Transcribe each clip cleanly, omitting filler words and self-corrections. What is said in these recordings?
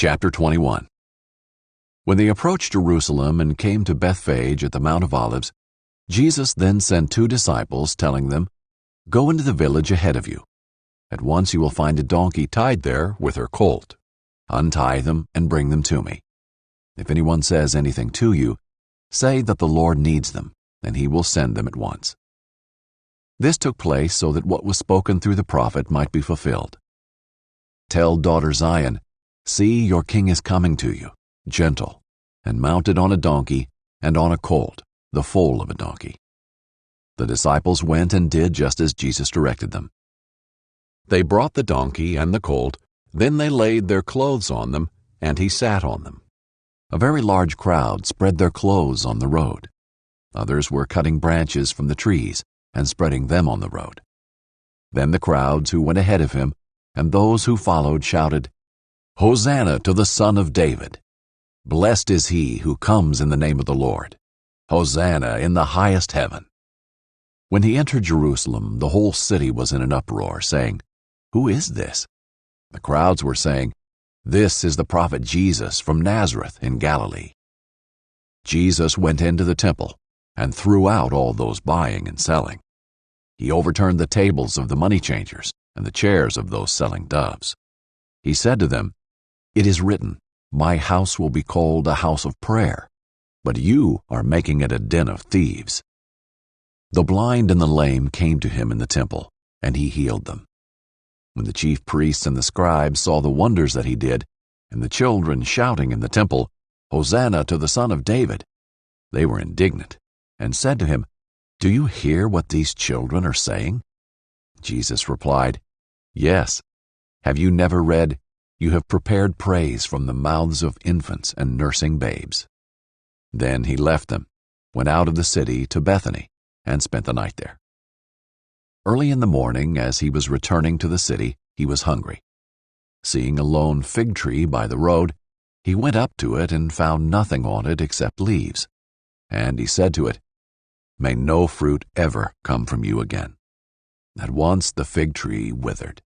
Chapter 21. When they approached Jerusalem and came to Bethphage at the Mount of Olives, Jesus then sent 2 disciples, telling them, "Go into the village ahead of you. At once you will find a donkey tied there with her colt. Untie them and bring them to me. If anyone says anything to you, say that the Lord needs them, and he will send them at once." This took place so that what was spoken through the prophet might be fulfilled. "Tell daughter Zion, see, your king is coming to you, gentle, and mounted on a donkey and on a colt, the foal of a donkey." The disciples went and did just as Jesus directed them. They brought the donkey and the colt, then they laid their clothes on them, and he sat on them. A very large crowd spread their clothes on the road. Others were cutting branches from the trees and spreading them on the road. Then the crowds who went ahead of him and those who followed shouted, "Hosanna to the Son of David! Blessed is he who comes in the name of the Lord! Hosanna in the highest heaven!" When he entered Jerusalem, the whole city was in an uproar, saying, "Who is this?" The crowds were saying, "This is the prophet Jesus from Nazareth in Galilee." Jesus went into the temple and threw out all those buying and selling. He overturned the tables of the money changers and the chairs of those selling doves. He said to them, "It is written, 'My house will be called a house of prayer,' but you are making it a den of thieves." The blind and the lame came to him in the temple, and he healed them. When the chief priests and the scribes saw the wonders that he did, and the children shouting in the temple, "Hosanna to the Son of David," they were indignant, and said to him, "Do you hear what these children are saying?" Jesus replied, "Yes. Have you never read, 'You have prepared praise from the mouths of infants and nursing babes'?" Then he left them, went out of the city to Bethany, and spent the night there. Early in the morning, as he was returning to the city, he was hungry. Seeing a lone fig tree by the road, he went up to it and found nothing on it except leaves. And he said to it, "May no fruit ever come from you again." At once the fig tree withered.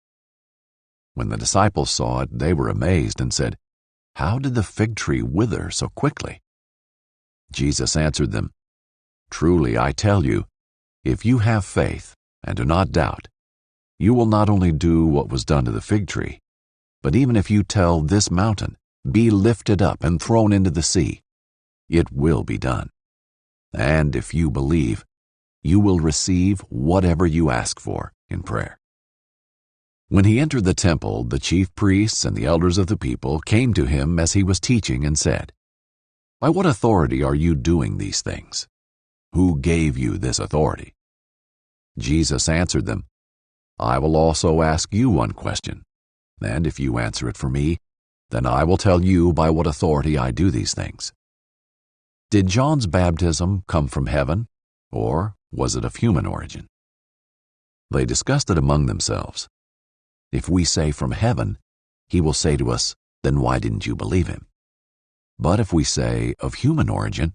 When the disciples saw it, they were amazed and said, "How did the fig tree wither so quickly?" Jesus answered them, "Truly I tell you, if you have faith and do not doubt, you will not only do what was done to the fig tree, but even if you tell this mountain, 'Be lifted up and thrown into the sea,' it will be done. And if you believe, you will receive whatever you ask for in prayer." When he entered the temple, the chief priests and the elders of the people came to him as he was teaching and said, "By what authority are you doing these things? Who gave you this authority?" Jesus answered them, "I will also ask you one question, and if you answer it for me, then I will tell you by what authority I do these things. Did John's baptism come from heaven, or was it of human origin?" They discussed it among themselves. "If we say from heaven, he will say to us, 'Then why didn't you believe him?' But if we say of human origin,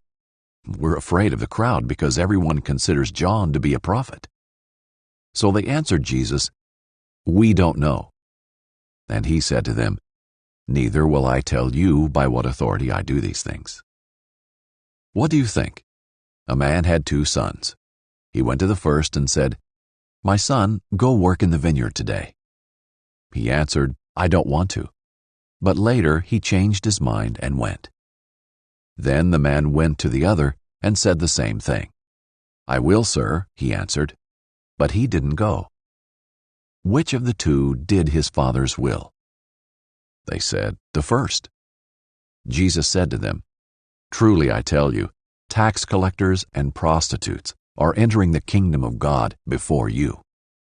we're afraid of the crowd because everyone considers John to be a prophet." So they answered Jesus, "We don't know." And he said to them, "Neither will I tell you by what authority I do these things. What do you think? A man had 2 sons. He went to the first and said, 'My son, go work in the vineyard today.' He answered, 'I don't want to.' But later he changed his mind and went. Then the man went to the other and said the same thing. 'I will, sir,' he answered. But he didn't go. Which of the 2 did his father's will?" They said, "The first." Jesus said to them, "Truly I tell you, tax collectors and prostitutes are entering the kingdom of God before you.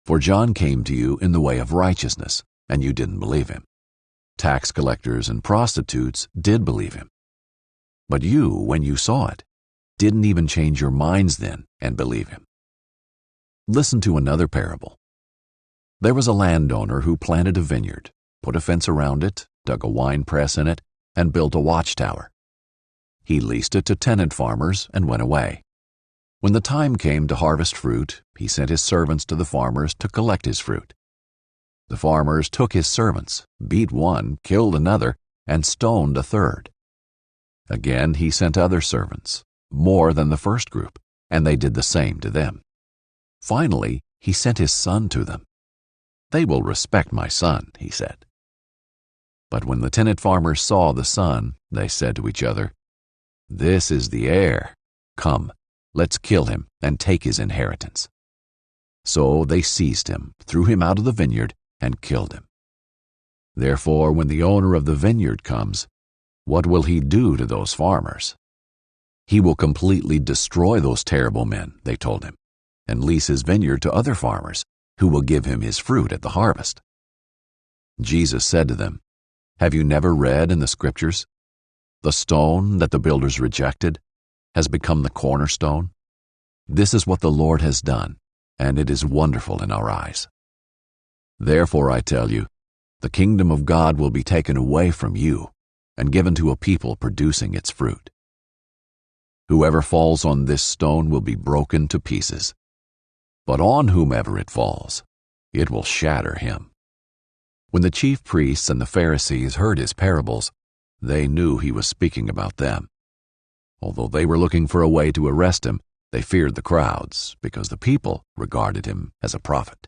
For John came to you in the way of righteousness, and you didn't believe him. Tax collectors and prostitutes did believe him. But you, when you saw it, didn't even change your minds then and believe him." Listen to another parable. There was a landowner who planted a vineyard, put a fence around it, dug a wine press in it, and built a watchtower. He leased it to tenant farmers and went away. When the time came to harvest fruit, he sent his servants to the farmers to collect his fruit. The farmers took his servants, beat one, killed another, and stoned a third. Again he sent other servants, more than the first group, and they did the same to them. Finally, he sent his son to them. "They will respect my son," he said. But when the tenant farmers saw the son, they said to each other, "This is the heir. Come, let's kill him and take his inheritance." So they seized him, threw him out of the vineyard, and killed him. Therefore, when the owner of the vineyard comes, what will he do to those farmers? He will completely destroy those terrible men, they told him, and lease his vineyard to other farmers, who will give him his fruit at the harvest. Jesus said to them, "Have you never read in the Scriptures, 'The stone that the builders rejected has become the cornerstone'? This is what the Lord has done, and it is wonderful in our eyes. Therefore I tell you, the kingdom of God will be taken away from you and given to a people producing its fruit. Whoever falls on this stone will be broken to pieces, but on whomever it falls, it will shatter him." When the chief priests and the Pharisees heard his parables, they knew he was speaking about them. Although they were looking for a way to arrest him, they feared the crowds because the people regarded him as a prophet.